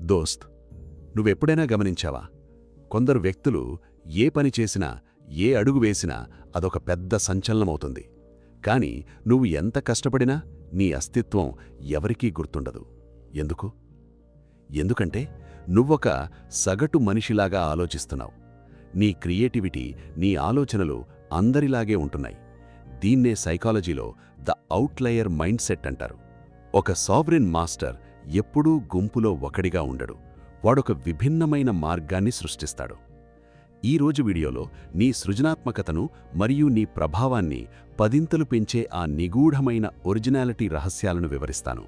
దోస్త్, నువ్వెప్పుడైనా గమనించావా? కొందరు వ్యక్తులు ఏ పని చేసినా, ఏ అడుగు వేసినా అదొక పెద్ద సంచలనమవుతుంది. కాని నువ్వు ఎంత కష్టపడినా నీ అస్తిత్వం ఎవరికీ గుర్తుండదు. ఎందుకు? ఎందుకంటే నువ్వొక సగటు మనిషిలాగా ఆలోచిస్తున్నావు. నీ క్రియేటివిటీ, నీ ఆలోచనలు అందరిలాగే ఉంటున్నాయి. దీన్నే సైకాలజీలో ద అవుట్లయర్ మైండ్ సెట్ అంటారు. ఒక సావరిన్ మాస్టర్ ఎప్పుడూ గుంపులో ఒకడిగా ఉండడు. వాడొక విభిన్నమైన మార్గాన్ని సృష్టిస్తాడు. ఈరోజు వీడియోలో నీ సృజనాత్మకతను మరియు నీ ప్రభావాన్ని పదింతలు పెంచే ఆ నిగూఢమైన ఒరిజినాలిటీ రహస్యాలను వివరిస్తాను.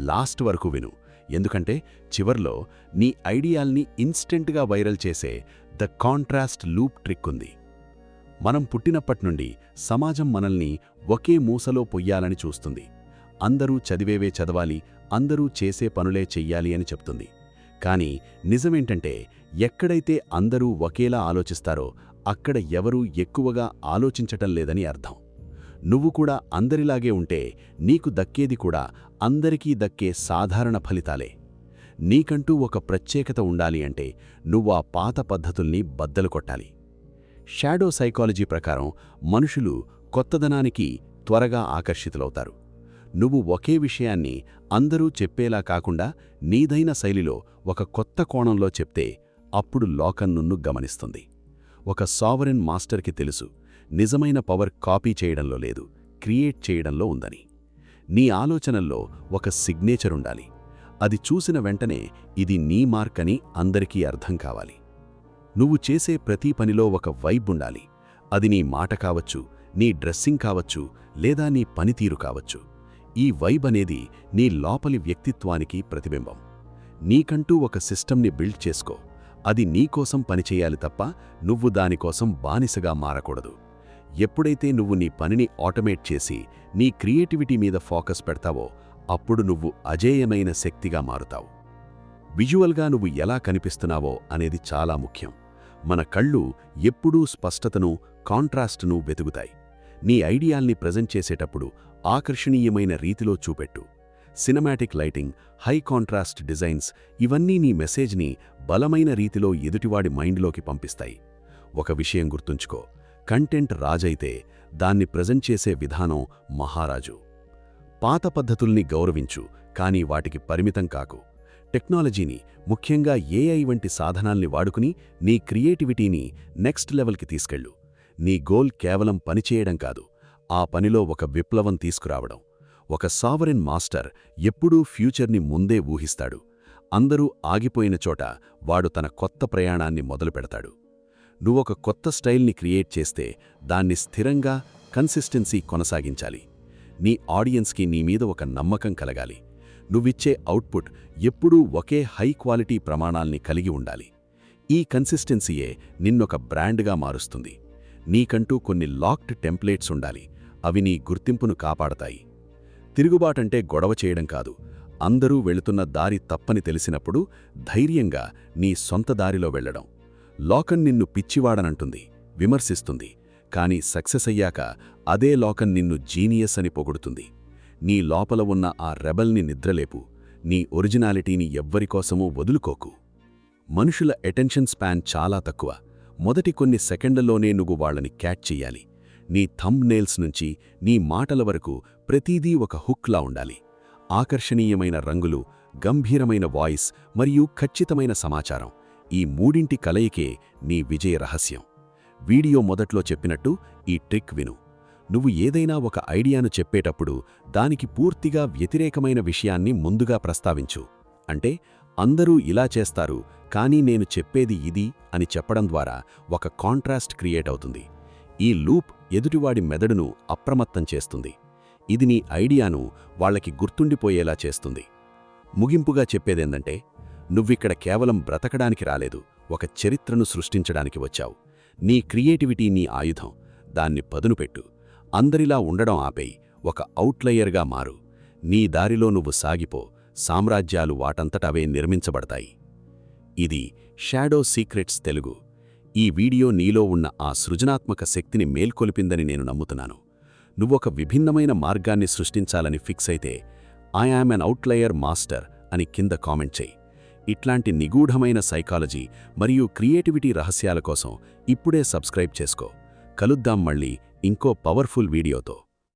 లాస్ట్ వరకు విను, ఎందుకంటే చివర్లో నీ ఐడియాల్ని ఇన్స్టెంట్గా వైరల్ చేసే ద కాంట్రాస్ట్ లూప్ ట్రిక్ ఉంది. మనం పుట్టినప్పట్నుండి సమాజం మనల్ని ఒకే మూసలో పొయ్యాలని చూస్తుంది. అందరూ చదివేవే చదవాలి, అందరూ చేసే పనులే చెయ్యాలి అని చెప్తుంది. కానీ నిజమేంటంటే ఎక్కడైతే అందరూ ఒకేలా ఆలోచిస్తారో అక్కడ ఎవరూ ఎక్కువగా ఆలోచించటం లేదని అర్థం. నువ్వు కూడా అందరిలాగే ఉంటే నీకు దక్కేది కూడా అందరికీ దక్కే సాధారణ ఫలితాలే. నీకంటూ ఒక ప్రత్యేకత ఉండాలి అంటే నువ్వు ఆ పాత పద్ధతుల్ని బద్దలు కొట్టాలి. షాడో సైకాలజీ ప్రకారం మనుషులు కొత్తదనానికి త్వరగా ఆకర్షితులవుతారు. నువ్వు ఒకే విషయాన్ని అందరూ చెప్పేలా కాకుండా నీదైన శైలిలో ఒక కొత్త కోణంలో చెప్తే అప్పుడు లోకం నిన్ను గమనిస్తుంది. ఒక సావరిన్ మాస్టర్కి తెలుసు, నిజమైన పవర్ కాపీ చేయడంలో లేదు, క్రియేట్ చేయడంలో ఉందని. నీ ఆలోచనల్లో ఒక సిగ్నేచర్ ఉండాలి. అది చూసిన వెంటనే ఇది నీ మార్క్ అని అందరికీ అర్థం కావాలి. నువ్వు చేసే ప్రతి పనిలో ఒక వైబ్ ఉండాలి. అది నీ మాట కావచ్చు, నీ డ్రెస్సింగ్ కావచ్చు, లేదా నీ పనితీరు కావచ్చు. ఈ వైబ్ అనేది నీ లోపలి వ్యక్తిత్వానికి ప్రతిబింబం. నీకంటూ ఒక సిస్టమ్ని బిల్డ్ చేసుకో. అది నీకోసం పనిచేయాలి తప్ప నువ్వు దానికోసం బానిసగా మారకూడదు. ఎప్పుడైతే నువ్వు నీ పనిని ఆటోమేట్ చేసి నీ క్రియేటివిటీ మీద ఫోకస్ పెడతావో అప్పుడు నువ్వు అజేయమైన శక్తిగా మారుతావు. విజువల్గా నువ్వు ఎలా కనిపిస్తున్నావో అనేది చాలా ముఖ్యం. మన కళ్ళు ఎప్పుడూ స్పష్టతను, కాంట్రాస్ట్ను వెతుకుతాయి. నీ ఐడియాల్ని ప్రజెంట్ చేసేటప్పుడు ఆకర్షణీయమైన రీతిలో చూపెట్టు. Cinematic lighting, high contrast designs ఇవన్నీ నీ మెసేజ్ని బలమైన రీతిలో ఎదుటివాడి మైండ్లోకి పంపిస్తాయి. ఒక విషయం గుర్తుంచుకో, కంటెంట్ రాజైతే దాన్ని ప్రజెంట్ చేసే విధానం మహారాజు. పాత పద్ధతుల్ని గౌరవించు, కానీ వాటికి పరిమితం కాకు. టెక్నాలజీని, ముఖ్యంగా ఏఐ వంటి సాధనాల్ని వాడుకుని నీ క్రియేటివిటీని నెక్స్ట్ లెవెల్కి తీసుకెళ్ళు. నీ గోల్ కేవలం పనిచేయడం కాదు, ఆ పనిలో ఒక విప్లవం తీసుకురావడం. ఒక సావరిన్ మాస్టర్ ఎప్పుడూ ఫ్యూచర్ని ముందే ఊహిస్తాడు. అందరూ ఆగిపోయిన చోట వాడు తన కొత్త ప్రయాణాన్ని మొదలుపెడతాడు. నువ్వొక కొత్త స్టైల్ని క్రియేట్ చేస్తే దాన్ని స్థిరంగా, కన్సిస్టెన్సీ కొనసాగించాలి. నీ ఆడియన్స్కి నీ మీద ఒక నమ్మకం కలగాలి. నువ్విచ్చే అవుట్పుట్ ఎప్పుడూ ఒకే హై క్వాలిటీ ప్రమాణాల్ని కలిగి ఉండాలి. ఈ కన్సిస్టెన్సీయే నిన్నొక బ్రాండ్గా మారుస్తుంది. నీకంటూ కొన్ని లాక్డ్ టెంప్లేట్స్ ఉండాలి. అవి నీ గుర్తింపును కాపాడతాయి. తిరుగుబాటంటే గొడవ చేయడం కాదు. అందరూ వెళుతున్న దారి తప్పని తెలిసినప్పుడు ధైర్యంగా నీ సొంత దారిలో వెళ్లడం. లోకం నిన్ను పిచ్చివాడనంటుంది, విమర్శిస్తుంది. కానీ సక్సెస్ అయ్యాక అదే లోకం నిన్ను జీనియస్ అని పొగుడుతుంది. నీ లోపల ఉన్న ఆ రెబల్ని నిద్రలేపు. నీ ఒరిజినాలిటీని ఎవ్వరికోసమూ వదులుకోకు. మనుషుల అటెన్షన్ స్పాన్ చాలా తక్కువ. మొదటి కొన్ని సెకండ్లలోనే నువ్వు వాళ్ళని క్యాచ్ చెయ్యాలి. నీ థంబ్ నెయిల్స్ నుంచి నీ మాటల వరకు ప్రతిదీ ఒక హుక్లా ఉండాలి. ఆకర్షణీయమైన రంగులు, గంభీరమైన వాయిస్ మరియు ఖచ్చితమైన సమాచారం, ఈ మూడింటి కలయికే నీ విజయ రహస్యం. వీడియో మొదట్లో చెప్పినట్టు ఈ ట్రిక్ విను. నువ్వు ఏదైనా ఒక ఐడియాను చెప్పేటప్పుడు దానికి పూర్తిగా వ్యతిరేకమైన విషయాన్ని ముందుగా ప్రస్తావించు. అంటే అందరూ ఇలా చేస్తారు, కానీ నేను చెప్పేది ఇది అని చెప్పడం ద్వారా ఒక కాంట్రాస్ట్ క్రియేట్ అవుతుంది. ఈ లూప్ ఎదుటివాడి మెదడును అప్రమత్తం చేస్తుంది. ఇది నీ ఐడియాను వాళ్ళకి గుర్తుండిపోయేలా చేస్తుంది. ముగింపుగా చెప్పేదేందంటే, నువ్విక్కడ కేవలం బ్రతకడానికి రాలేదు, ఒక చరిత్రను సృష్టించడానికి వచ్చావు. నీ క్రియేటివిటీ నీ ఆయుధం. దాన్ని పదునుపెట్టు. అందరిలా ఉండడం ఆపేయి. ఒక అవుట్లయర్గా మారు. నీ దారిలో నువ్వు సాగిపో. సామ్రాజ్యాలు వాటంతటవే నిర్మించబడతాయి. ఇది షాడో సీక్రెట్స్ తెలుగు. ఈ వీడియో నీలో ఉన్న ఆ సృజనాత్మక శక్తిని మేల్కొలిపిందని నేను నమ్ముతున్నాను. నువ్వొక విభిన్నమైన మార్గాన్ని సృష్టించాలని ఫిక్స్ అయితే I am an outlier master అని కింద కామెంట్ చెయ్యి. ఇట్లాంటి నిగూఢమైన సైకాలజీ మరియు క్రియేటివిటీ రహస్యాల కోసం ఇప్పుడే సబ్స్క్రైబ్ చేసుకో. కలుద్దాం మళ్ళీ ఇంకో పవర్ఫుల్ వీడియోతో.